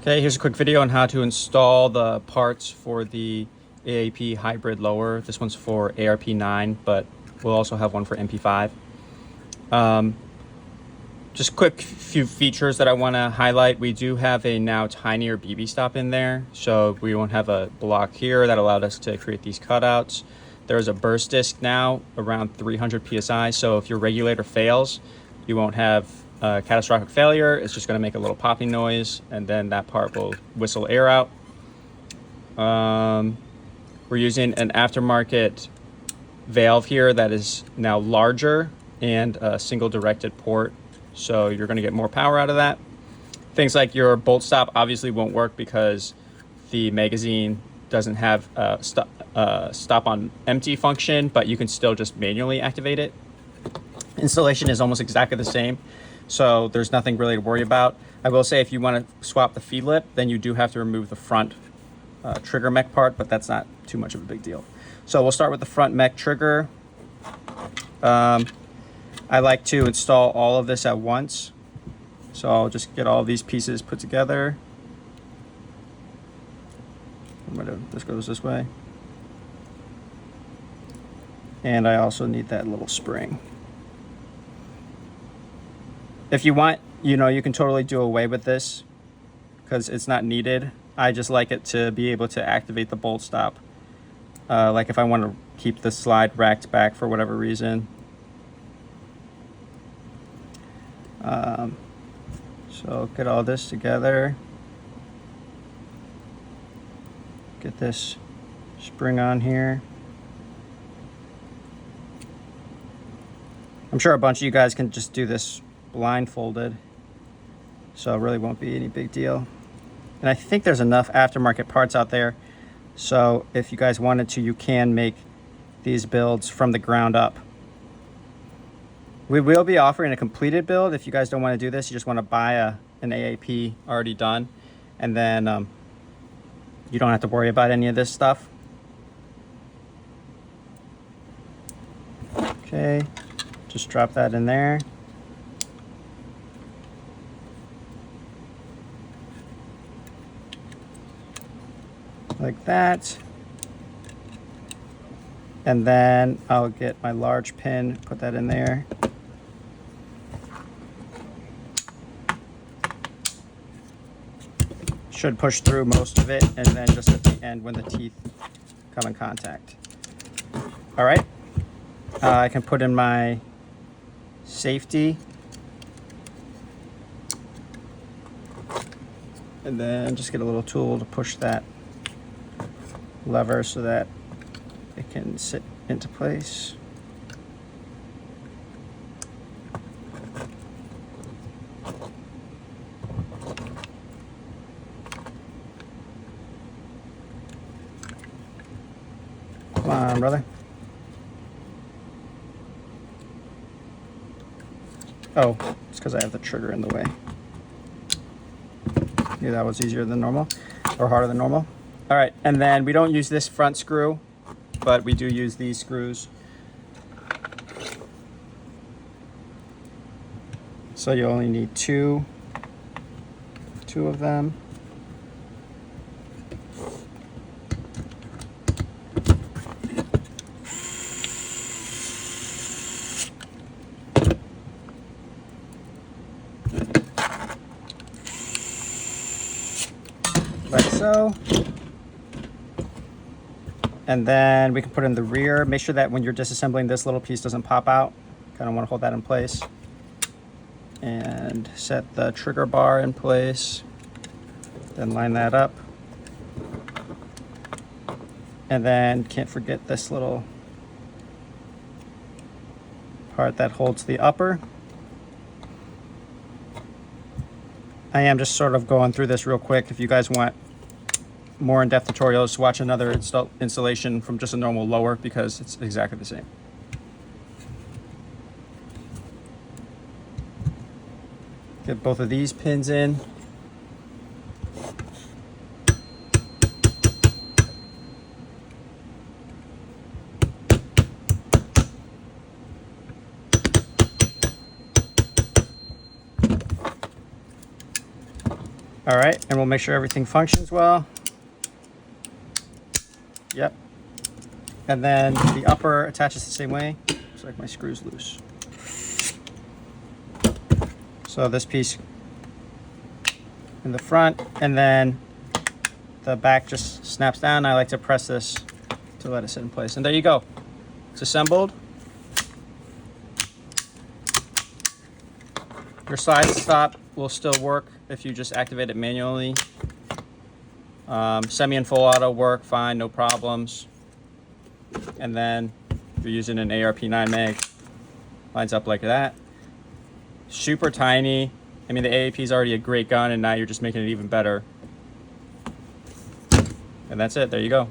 Okay, here's a quick video on how to install the parts for the AAP hybrid lower. This one's for ARP9, but we'll also have one for MP5. Just quick few features that I want to highlight. We do have a now tinier BB stop in there, so we won't have a block here that allowed us to create these cutouts. There's a burst disc now around 300 psi, so if your regulator fails, you won't have catastrophic failure. It's just going to make a little popping noise, and then that part will whistle air out. We're using an aftermarket valve here that is now larger and a single directed port, so you're going to get more power out of that. Things like your bolt stop obviously won't work because the magazine doesn't have a stop on empty function, but you can still just manually activate it. Installation is almost exactly the same, so there's nothing really to worry about. I will say if you want to swap the feed lip, then you do have to remove the front trigger mech part, but that's not too much of a big deal. So we'll start with the front mech trigger. I like to install all of this at once, so I'll just get all these pieces put together. This goes this way, and I also need that little spring. If you want, you can totally do away with this because it's not needed. I just like it to be able to activate the bolt stop. Like if I want to keep the slide racked back for whatever reason. So get all this together. Get this spring on here. I'm sure a bunch of you guys can just do this blindfolded, so it really won't be any big deal. And I think there's enough aftermarket parts out there, so if you guys wanted to, you can make these builds from the ground up. We will be offering a completed build. If you guys don't want to do this, you just want to buy an AAP already done, and then you don't have to worry about any of this stuff. Okay, just drop that in there. Like that. And then I'll get my large pin, put that in there. Should push through most of it, and then just at the end when the teeth come in contact. All right, I can put in my safety, and then just get a little tool to push that lever so that it can sit into place. Come on, brother. Oh, it's because I have the trigger in the way. Yeah, that was easier than normal, or harder than normal. All right, and then we don't use this front screw, but we do use these screws. So you only need two of them. Like so. And then we can put in the rear. Make sure that when you're disassembling, this little piece doesn't pop out. Kind of want to hold that in place. And set the trigger bar in place. Then line that up. And then can't forget this little part that holds the upper. I am just sort of going through this real quick. If you guys want more in-depth tutorials, watch another installation from just a normal lower, because it's exactly the same. Get both of these pins in. All right, and we'll make sure everything functions well. Yep. And then the upper attaches the same way. Looks like my screw's loose. So this piece in the front, and then the back just snaps down. I like to press this to let it sit in place. And there you go. It's assembled. Your slide stop will still work if you just activate it manually. Semi and full auto work fine, no problems. And then if you're using an AAP 9 mag, lines up like that. Super tiny. I mean, the AAP is already a great gun, and now you're just making it even better. And that's it. There you go.